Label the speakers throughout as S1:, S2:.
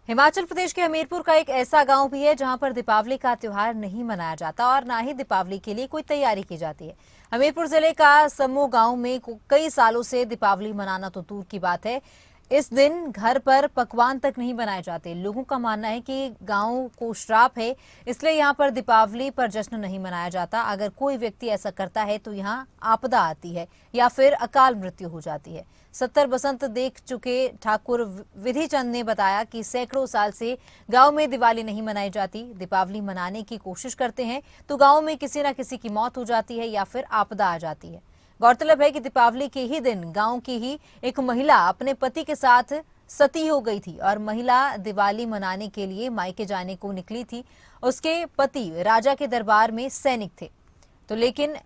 S1: हिमाचल प्रदेश के हमीरपुर का एक ऐसा गांव भी है जहां पर दीपावली का त्योहार नहीं मनाया जाता और ना ही दीपावली के लिए कोई तैयारी की जाती है। हमीरपुर जिले का समूह गांव में कई सालों से दीपावली मनाना तो दूर की बात है, इस दिन घर पर पकवान तक नहीं बनाए जाते। लोगों का मानना है कि गांव को श्राप है, इसलिए यहां पर दीपावली पर जश्न नहीं मनाया जाता। अगर कोई व्यक्ति ऐसा करता है तो यहां आपदा आती है या फिर अकाल मृत्यु हो जाती है। 70 बसंत देख चुके ठाकुर विधि चंद ने बताया कि सैकड़ों साल से गांव में दिवाली नहीं मनाई जाती। दीपावली मनाने की कोशिश करते हैं तो गांव में किसी न किसी की मौत हो जाती है या फिर आपदा आ जाती है। गौरतलब है कि दीपावली के ही दिन गांव की ही एक महिला अपने पति के साथ सती हो गई थी और महिला दिवाली मनाने के लिए मायके जाने को निकली थी। उसके पति राजा के दरबार में सैनिक थे, तो लेकिन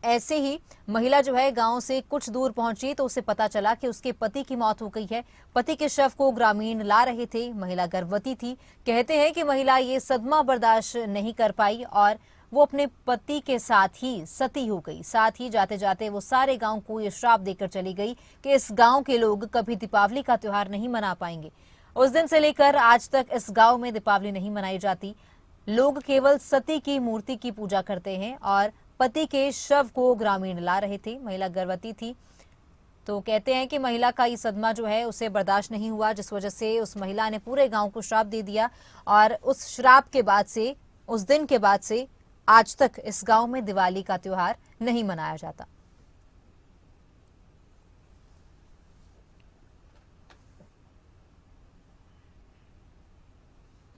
S1: ऐसे ही महिला जो है गांव से कुछ दूर पहुंची तो उसे पता चला कि उसके पति की मौत हो गई है। पति के शव को ग्रामीण ला रहे थे। महिला गर्भवती थी। कहते हैं कि महिला ये सदमा बर्दाश्त नहीं कर पाई और वो अपने पति के साथ ही सती हो गई। साथ ही जाते जाते वो सारे गांव को ये श्राप देकर चली गई कि इस गांव के लोग कभी दीपावली का त्योहार नहीं मना पाएंगे। उस दिन से लेकर आज तक इस गांव में दीपावली नहीं मनाई जाती। लोग केवल सती की मूर्ति की पूजा करते हैं और पति के शव को ग्रामीण ला रहे थे। महिला गर्भवती थी, तो कहते हैं कि महिला का ये सदमा जो है उसे बर्दाश्त नहीं हुआ, जिस वजह से उस महिला ने पूरे गांव को श्राप दे दिया और उस श्राप के बाद से, उस दिन के बाद से आज तक इस गांव में दिवाली का त्योहार नहीं मनाया जाता।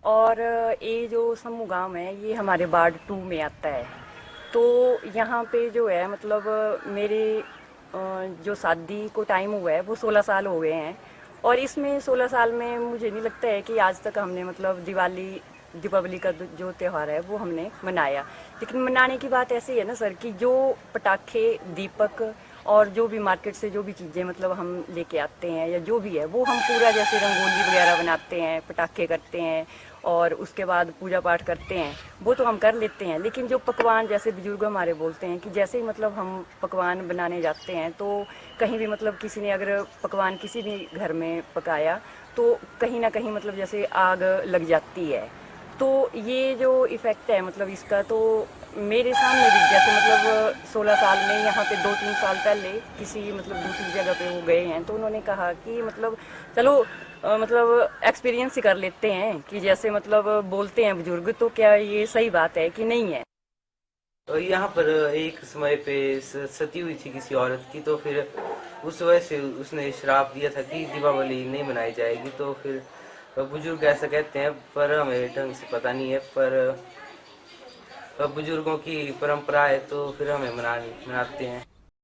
S2: और ये जो समूह गांव है ये हमारे वार्ड 2 में आता है। तो यहाँ पे जो है मतलब मेरे जो शादी को टाइम हुआ है वो 16 साल हो गए हैं और इसमें 16 साल में मुझे नहीं लगता है कि आज तक हमने मतलब दीपावली का जो त्यौहार है वो हमने मनाया। लेकिन मनाने की बात ऐसी है ना सर कि जो पटाखे, दीपक और जो भी मार्केट से जो भी चीज़ें मतलब हम लेके आते हैं या जो भी है वो हम पूरा जैसे रंगोली वगैरह बनाते हैं, पटाखे करते हैं और उसके बाद पूजा पाठ करते हैं, वो तो हम कर लेते हैं। लेकिन जो पकवान, जैसे बुजुर्ग हमारे बोलते हैं कि जैसे ही मतलब हम पकवान बनाने जाते हैं तो कहीं भी मतलब किसी ने अगर पकवान किसी भी घर में पकाया तो कहीं ना कहीं मतलब जैसे आग लग जाती है। तो ये जो इफ़ेक्ट है मतलब इसका, तो मेरे सामने भी जैसे मतलब 16 साल में यहाँ पे 2-3 साल पहले किसी मतलब दूसरी जगह पे वो गए हैं तो उन्होंने कहा कि मतलब चलो मतलब एक्सपीरियंस ही कर लेते हैं कि जैसे मतलब बोलते हैं बुजुर्ग, तो क्या ये सही बात है कि नहीं है।
S3: तो यहाँ पर एक समय पे सती हुई थी किसी औरत की, तो फिर उस वजह से उसने श्राप दिया था कि दीपावली नहीं मनाई जाएगी। तो फिर बुजुर्ग ऐसा कहते हैं, पर हमें ढंग से पता नहीं है। पर बुजुर्गों की परंपरा है तो फिर हमें मनाते हैं।